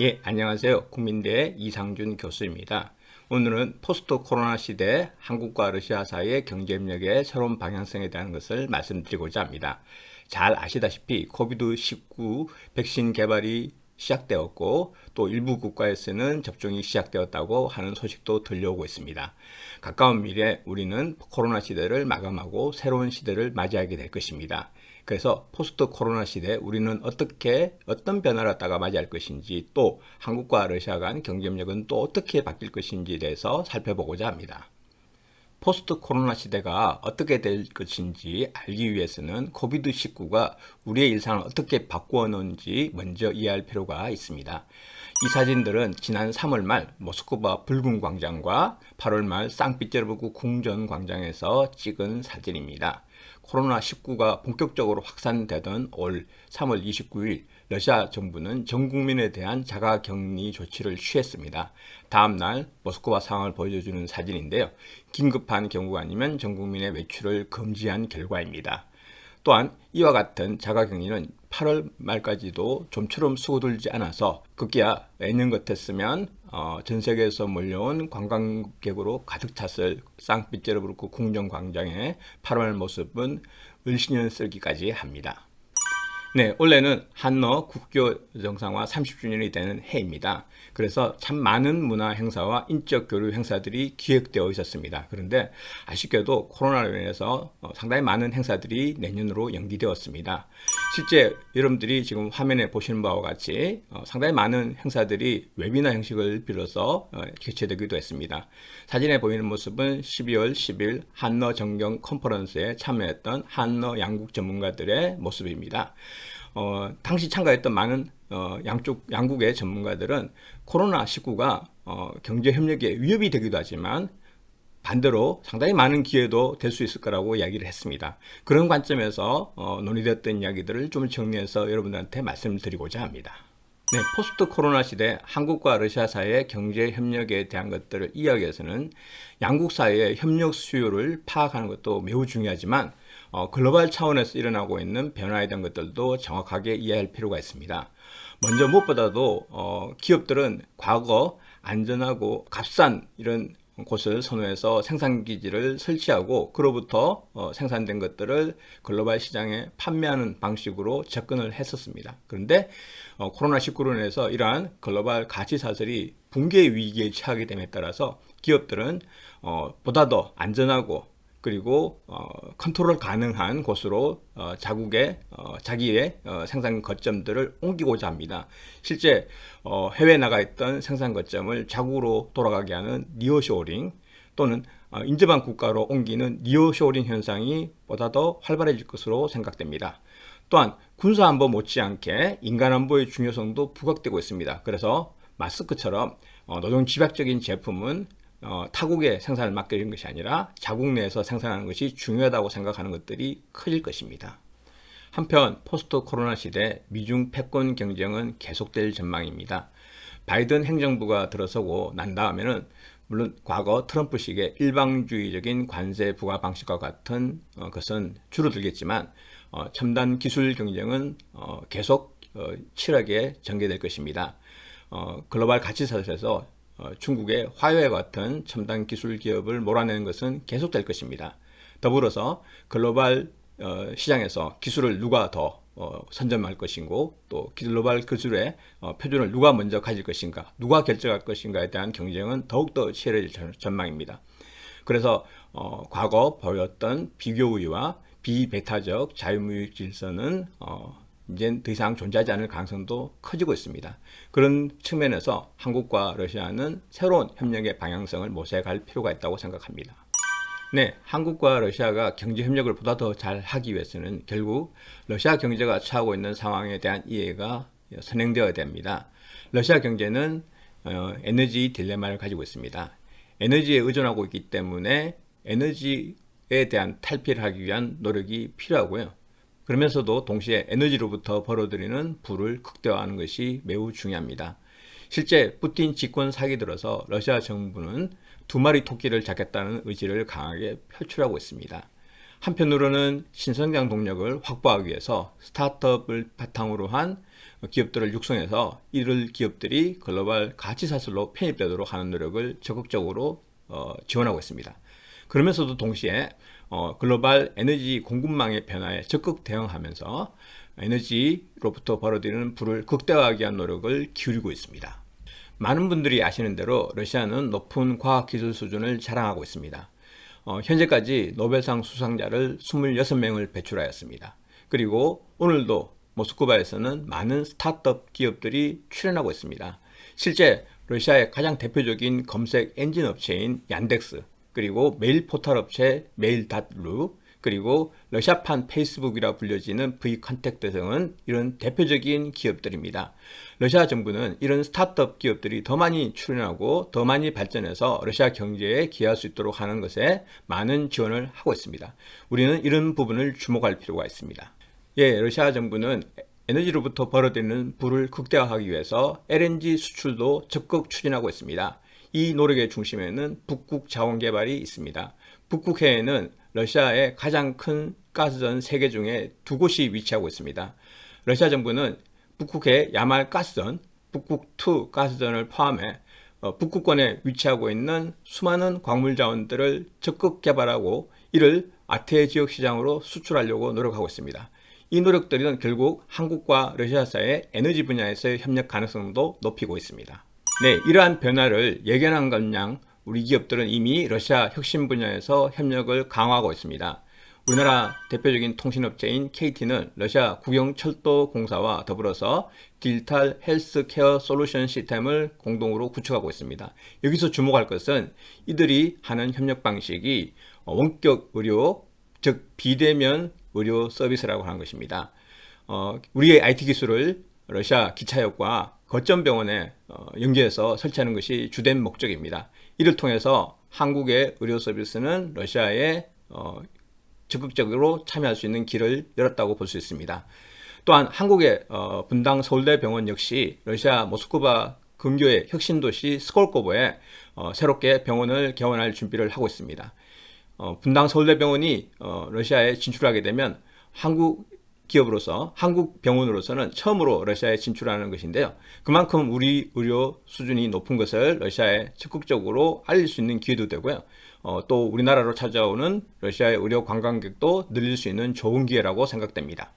예, 안녕하세요. 국민대의 이상준 교수입니다. 오늘은 포스트 코로나 시대 한국과 러시아 사이의 경제협력의 새로운 방향성에 대한 것을 말씀드리고자 합니다. 잘 아시다시피 코비드-19 백신 개발이 시작되었고 또 일부 국가에서는 접종이 시작되었다고 하는 소식도 들려오고 있습니다. 가까운 미래 우리는 코로나 시대를 마감하고 새로운 시대를 맞이하게 될 것입니다. 그래서 포스트 코로나 시대 우리는 어떤 변화를 갖다가 맞이할 것인지, 또 한국과 러시아 간 경제협력은 또 어떻게 바뀔 것인지에 대해서 살펴보고자 합니다. 포스트 코로나 시대가 어떻게 될 것인지 알기 위해서는 코비드-19가 우리의 일상을 어떻게 바꾸어 놓은지 먼저 이해할 필요가 있습니다. 이 사진들은 지난 3월 말 모스크바 붉은 광장과 8월 말 상피테르부르크 궁전 광장에서 찍은 사진입니다. 코로나19가 본격적으로 확산되던 올 3월 29일 러시아 정부는 전 국민에 대한 자가격리 조치를 취했습니다. 다음 날 모스크바 상황을 보여주는 사진인데요. 긴급한 경우가 아니면 전 국민의 외출을 금지한 결과입니다. 또한 이와 같은 자가격리는 8월 말까지도 좀처럼 수고들지 않아서 급기야 내년 같았으면 전 세계에서 몰려온 관광객으로 가득 찼을 상피테르부르크 궁전 광장의 8월 모습은 을씨년 쓸기까지 합니다. 네, 올해는 한러 국교 정상화 30주년이 되는 해입니다. 그래서 참 많은 문화 행사와 인적 교류 행사들이 기획되어 있었습니다. 그런데 아쉽게도 코로나로 인해서 상당히 많은 행사들이 내년으로 연기되었습니다. 실제 여러분들이 지금 화면에 보시는 바와 같이 상당히 많은 행사들이 웨비나 형식을 빌어서 개최되기도 했습니다. 사진에 보이는 모습은 12월 10일 한러 정경 컨퍼런스에 참여했던 한러 양국 전문가들의 모습입니다. 당시 참가했던 많은 양국의 전문가들은 코로나19가 경제협력에 위협이 되기도 하지만 반대로 상당히 많은 기회도 될 수 있을 거라고 이야기를 했습니다. 그런 관점에서 논의됐던 이야기들을 좀 정리해서 여러분들한테 말씀드리고자 합니다. 네, 포스트 코로나 시대 한국과 러시아 사이의 경제 협력에 대한 것들을 이해하기 위해서는 양국 사이의 협력 수요를 파악하는 것도 매우 중요하지만 글로벌 차원에서 일어나고 있는 변화에 대한 것들도 정확하게 이해할 필요가 있습니다. 먼저 무엇보다도 기업들은 과거 안전하고 값싼 이런 곳을 선호해서 생산기지를 설치하고 그로부터 생산된 것들을 글로벌 시장에 판매하는 방식으로 접근을 했었습니다. 그런데 코로나19로 인해서 이러한 글로벌 가치 사슬이 붕괴 위기에 처하게 됨에 따라서 기업들은 보다 더 안전하고 그리고 컨트롤 가능한 곳으로 자기의 생산 거점들을 옮기고자 합니다. 실제 해외에 나가 있던 생산 거점을 자국으로 돌아가게 하는 니어쇼어링 또는 인접한 국가로 옮기는 니어쇼어링 현상이 보다 더 활발해질 것으로 생각됩니다. 또한 군사안보 못지않게 인간안보의 중요성도 부각되고 있습니다. 그래서 마스크처럼 노동 집약적인 제품은 타국의 생산을 맡기는 것이 아니라 자국 내에서 생산하는 것이 중요하다고 생각하는 것들이 커질 것입니다. 한편 포스트 코로나 시대 미중 패권 경쟁은 계속될 전망입니다. 바이든 행정부가 들어서고 난 다음에는 물론 과거 트럼프식의 일방주의적인 관세 부과 방식과 같은 것은 줄어들겠지만 첨단 기술 경쟁은 계속 치열하게 전개될 것입니다. 글로벌 가치 사슬에서 중국의 화웨이 같은 첨단 기술 기업을 몰아내는 것은 계속될 것입니다. 더불어서 글로벌 시장에서 기술을 누가 더 선점할 것인고 또 글로벌 기술의 표준을 누가 먼저 가질 것인가, 누가 결정할 것인가에 대한 경쟁은 더욱더 치열해질 전망입니다. 그래서 과거 보였던 비교우위와 비배타적 자유무역 질서는 이제 더 이상 존재하지 않을 가능성도 커지고 있습니다. 그런 측면에서 한국과 러시아는 새로운 협력의 방향성을 모색할 필요가 있다고 생각합니다. 네, 한국과 러시아가 경제 협력을 보다 더 잘 하기 위해서는 결국 러시아 경제가 처하고 있는 상황에 대한 이해가 선행되어야 됩니다. 러시아 경제는 에너지 딜레마를 가지고 있습니다. 에너지에 의존하고 있기 때문에 에너지에 대한 탈피를 하기 위한 노력이 필요하고요. 그러면서도 동시에 에너지로부터 벌어들이는 부를 극대화하는 것이 매우 중요합니다. 실제 푸틴 집권 사기 들어서 러시아 정부는 두 마리 토끼를 잡겠다는 의지를 강하게 표출하고 있습니다. 한편으로는 신성장 동력을 확보하기 위해서 스타트업을 바탕으로 한 기업들을 육성해서 이를 기업들이 글로벌 가치사슬로 편입되도록 하는 노력을 적극적으로 지원하고 있습니다. 그러면서도 동시에 글로벌 에너지 공급망의 변화에 적극 대응하면서 에너지로부터 벌어들이는 불을 극대화하기 위한 노력을 기울이고 있습니다. 많은 분들이 아시는 대로 러시아는 높은 과학기술 수준을 자랑하고 있습니다. 현재까지 노벨상 수상자를 26명을 배출하였습니다. 그리고 오늘도 모스크바에서는 많은 스타트업 기업들이 출연하고 있습니다. 실제 러시아의 가장 대표적인 검색 엔진 업체인 얀덱스, 그리고 메일 포털 업체 메일.루, 그리고 러시아판 페이스북이라 불려지는 V컨택트 등은 이런 대표적인 기업들입니다. 러시아 정부는 이런 스타트업 기업들이 더 많이 출연하고 더 많이 발전해서 러시아 경제에 기여할 수 있도록 하는 것에 많은 지원을 하고 있습니다. 우리는 이런 부분을 주목할 필요가 있습니다. 러시아 정부는 에너지로부터 벌어들이는 불을 극대화하기 위해서 LNG 수출도 적극 추진하고 있습니다. 이 노력의 중심에는 북극 자원 개발이 있습니다. 북극해에는 러시아의 가장 큰 가스전 3개 중에 2곳이 위치하고 있습니다. 러시아 정부는 북극해 야말 가스전, 북극2 가스전을 포함해 북극권에 위치하고 있는 수많은 광물 자원들을 적극 개발하고 이를 아태 지역 시장으로 수출하려고 노력하고 있습니다. 이 노력들은 결국 한국과 러시아 사이의 에너지 분야에서의 협력 가능성도 높이고 있습니다. 이러한 변화를 예견한 것양 우리 기업들은 이미 러시아 혁신 분야에서 협력을 강화하고 있습니다. 우리나라 대표적인 통신업체인 KT는 러시아 국영철도공사와 더불어서 디지털 헬스케어 솔루션 시스템을 공동으로 구축하고 있습니다. 여기서 주목할 것은 이들이 하는 협력 방식이 원격 의료, 즉 비대면 의료 서비스라고 하는 것입니다. 우리의 IT 기술을 러시아 기차역과 거점병원에 연계해서 설치하는 것이 주된 목적입니다. 이를 통해서 한국의 의료 서비스는 러시아에 적극적으로 참여할 수 있는 길을 열었다고 볼 수 있습니다. 또한 한국의 분당 서울대병원 역시 러시아 모스크바 근교의 혁신도시 스콜코보에 새롭게 병원을 개원할 준비를 하고 있습니다. 분당 서울대병원이 러시아에 진출하게 되면 한국 기업으로서, 한국 병원으로서는 처음으로 러시아에 진출하는 것인데요. 그만큼 우리 의료 수준이 높은 것을 러시아에 적극적으로 알릴 수 있는 기회도 되고요. 또 우리나라로 찾아오는 러시아의 의료 관광객도 늘릴 수 있는 좋은 기회라고 생각됩니다.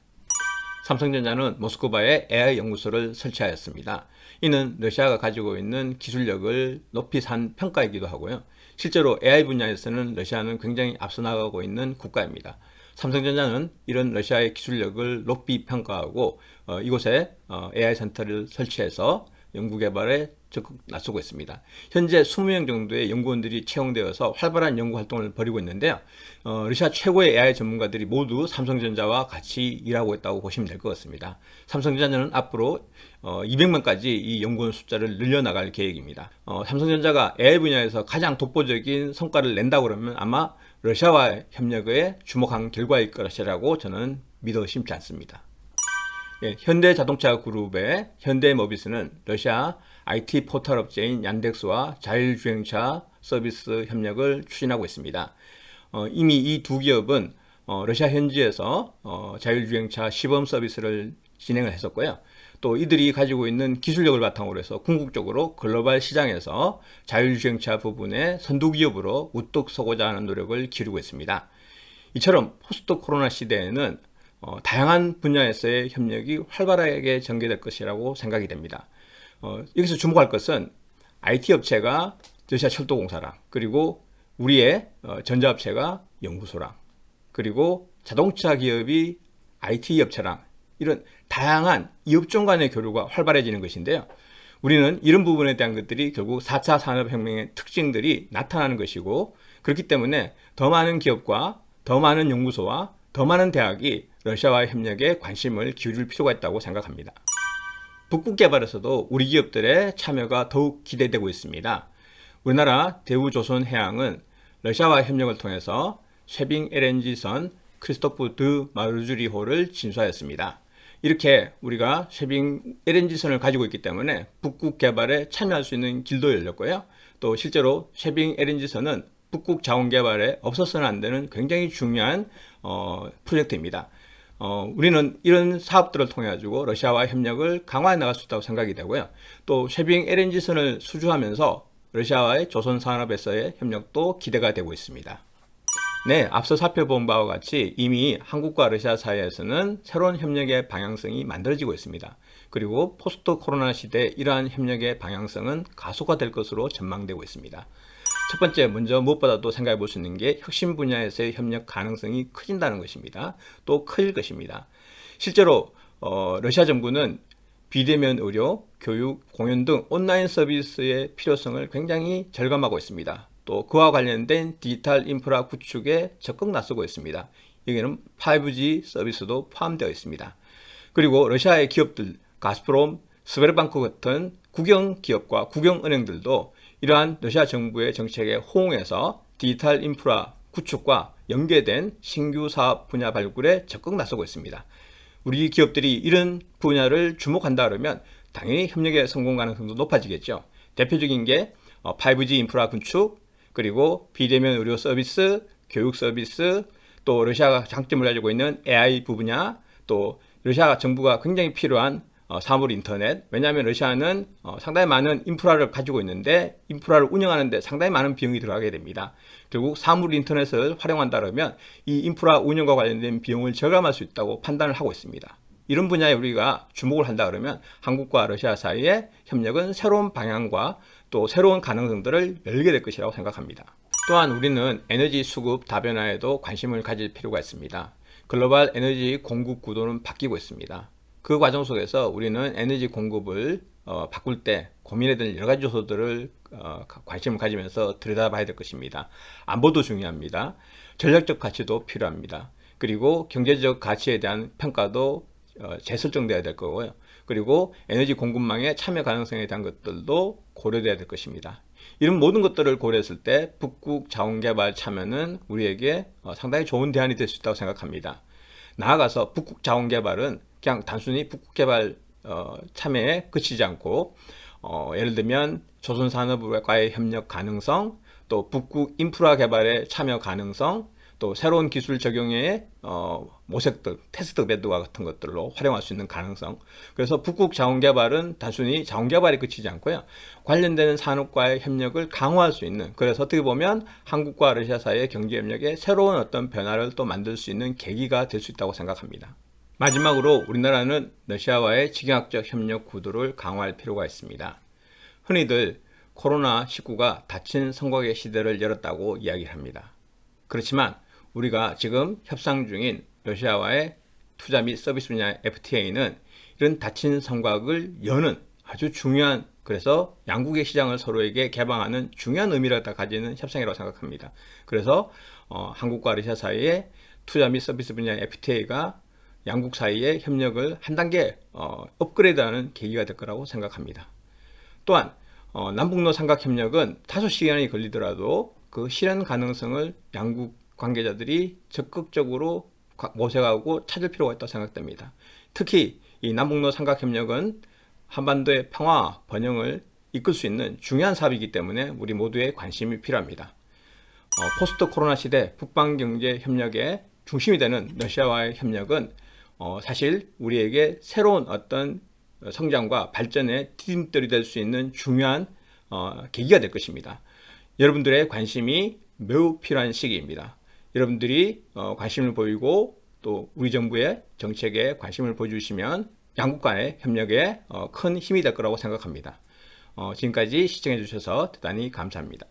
삼성전자는 모스크바에 AI 연구소를 설치하였습니다. 이는 러시아가 가지고 있는 기술력을 높이 산 평가이기도 하고요. 실제로 AI 분야에서는 러시아는 굉장히 앞서 나가고 있는 국가입니다. 삼성전자는 이런 러시아의 기술력을 높이 평가하고 이곳에 AI 센터를 설치해서 연구개발에 적극 나서고 있습니다. 현재 20명 정도의 연구원들이 채용되어서 활발한 연구 활동을 벌이고 있는데요. 러시아 최고의 AI 전문가들이 모두 삼성전자와 같이 일하고 있다고 보시면 될 것 같습니다. 삼성전자는 앞으로 200명까지 이 연구원 숫자를 늘려나갈 계획입니다. 삼성전자가 AI 분야에서 가장 독보적인 성과를 낸다고 그러면 아마 러시아와의 협력에 주목한 결과일 것이라고 저는 믿어 심지 않습니다. 현대자동차 그룹의 현대모비스는 러시아 IT 포털 업체인 얀덱스와 자율주행차 서비스 협력을 추진하고 있습니다. 이미 이 두 기업은 러시아 현지에서 자율주행차 시범 서비스를 진행을 했었고요. 또 이들이 가지고 있는 기술력을 바탕으로 해서 궁극적으로 글로벌 시장에서 자율주행차 부분의 선두기업으로 우뚝 서고자 하는 노력을 기울이고 있습니다. 이처럼 포스트 코로나 시대에는 다양한 분야에서의 협력이 활발하게 전개될 것이라고 생각이 됩니다. 여기서 주목할 것은 IT 업체가 러시아 철도공사랑, 그리고 우리의 전자업체가 연구소랑, 그리고 자동차 기업이 IT 업체랑, 이런 다양한 이 업종 간의 교류가 활발해지는 것인데요. 우리는 이런 부분에 대한 것들이 결국 4차 산업혁명의 특징들이 나타나는 것이고, 그렇기 때문에 더 많은 기업과 더 많은 연구소와 더 많은 대학이 러시아와의 협력에 관심을 기울일 필요가 있다고 생각합니다. 북극 개발에서도 우리 기업들의 참여가 더욱 기대되고 있습니다. 우리나라 대우조선해양은 러시아와의 협력을 통해서 쉐빙 LNG선 크리스토프 드 마르주리호를 진수하였습니다. 이렇게 우리가 쉐빙 LNG선을 가지고 있기 때문에 북극 개발에 참여할 수 있는 길도 열렸고요. 또 실제로 쉐빙 LNG선은 북극 자원 개발에 없어서는 안 되는 굉장히 중요한 프로젝트입니다. 우리는 이런 사업들을 통해 가지고 러시아와 협력을 강화해 나갈 수 있다고 생각이 되고요. 또 쉐빙 LNG선을 수주하면서 러시아와의 조선 산업에서의 협력도 기대가 되고 있습니다. 네, 앞서 살펴본 바와 같이 이미 한국과 러시아 사이에서는 새로운 협력의 방향성이 만들어지고 있습니다. 그리고 포스트 코로나 시대 이러한 협력의 방향성은 가속화될 것으로 전망되고 있습니다. 첫 번째, 먼저 무엇보다도 생각해 볼 수 있는 게 혁신 분야에서의 협력 가능성이 커진다는 것입니다. 또 커질 것입니다. 실제로 러시아 정부는 비대면 의료, 교육, 공연 등 온라인 서비스의 필요성을 굉장히 절감하고 있습니다. 또 그와 관련된 디지털 인프라 구축에 적극 나서고 있습니다. 여기는 5G 서비스도 포함되어 있습니다. 그리고 러시아의 기업들, 가스프롬, 스베르방크 같은 국영 기업과 국영 은행들도 이러한 러시아 정부의 정책에 호응해서 디지털 인프라 구축과 연계된 신규 사업 분야 발굴에 적극 나서고 있습니다. 우리 기업들이 이런 분야를 주목한다 그러면 당연히 협력의 성공 가능성도 높아지겠죠. 대표적인 게 5G 인프라 구축, 그리고 비대면 의료 서비스, 교육 서비스, 또 러시아가 장점을 가지고 있는 AI 분야, 또 러시아 정부가 굉장히 필요한 사물 인터넷. 왜냐하면 러시아는 상당히 많은 인프라를 가지고 있는데 인프라를 운영하는데 상당히 많은 비용이 들어가게 됩니다. 결국 사물 인터넷을 활용한다 그러면 이 인프라 운영과 관련된 비용을 절감할 수 있다고 판단을 하고 있습니다. 이런 분야에 우리가 주목을 한다 그러면 한국과 러시아 사이의 협력은 새로운 방향과 또 새로운 가능성들을 열게 될 것이라고 생각합니다. 또한 우리는 에너지 수급 다변화에도 관심을 가질 필요가 있습니다. 글로벌 에너지 공급 구도는 바뀌고 있습니다. 그 과정 속에서 우리는 에너지 공급을 바꿀 때 고민해야 될 여러 가지 요소들을 관심을 가지면서 들여다봐야 될 것입니다. 안보도 중요합니다. 전략적 가치도 필요합니다. 그리고 경제적 가치에 대한 평가도 재설정돼야 될 거고요. 그리고 에너지 공급망의 참여 가능성에 대한 것들도 고려돼야 될 것입니다. 이런 모든 것들을 고려했을 때 북극 자원개발 참여는 우리에게 상당히 좋은 대안이 될 수 있다고 생각합니다. 나아가서 북극 자원개발은 그냥 단순히 북극 개발 참여에 그치지 않고 예를 들면 조선산업과의 협력 가능성, 또 북극 인프라 개발에 참여 가능성, 또 새로운 기술 적용에 모색들, 테스트 베드와 같은 것들로 활용할 수 있는 가능성. 그래서 북극 자원개발은 단순히 자원개발에 그치지 않고요. 관련되는 산업과의 협력을 강화할 수 있는, 그래서 어떻게 보면 한국과 러시아 사이의 경제협력에 새로운 어떤 변화를 또 만들 수 있는 계기가 될 수 있다고 생각합니다. 마지막으로 우리나라는 러시아와의 지경학적 협력 구도를 강화할 필요가 있습니다. 흔히들 코로나19가 닫힌 성곽의 시대를 열었다고 이야기합니다. 그렇지만 우리가 지금 협상 중인 러시아와의 투자 및 서비스 분야 FTA는 이런 닫힌 성곽을 여는 아주 중요한, 그래서 양국의 시장을 서로에게 개방하는 중요한 의미를 가지는 협상이라고 생각합니다. 그래서 한국과 러시아 사이의 투자 및 서비스 분야 FTA가 양국 사이의 협력을 한 단계 업그레이드하는 계기가 될 거라고 생각합니다. 또한 남북로 삼각협력은 다소 시간이 걸리더라도 그 실현 가능성을 양국 관계자들이 적극적으로 모색하고 찾을 필요가 있다고 생각됩니다. 특히 이 남북로 삼각협력은 한반도의 평화, 번영을 이끌 수 있는 중요한 사업이기 때문에 우리 모두의 관심이 필요합니다. 포스트 코로나 시대 북방경제 협력의 중심이 되는 러시아와의 협력은 사실 우리에게 새로운 어떤 성장과 발전의 디딤돌이 될 수 있는 중요한 계기가 될 것입니다. 여러분들의 관심이 매우 필요한 시기입니다. 여러분들이 관심을 보이고 또 우리 정부의 정책에 관심을 보여주시면 양국 간의 협력에 큰 힘이 될 거라고 생각합니다. 지금까지 시청해 주셔서 대단히 감사합니다.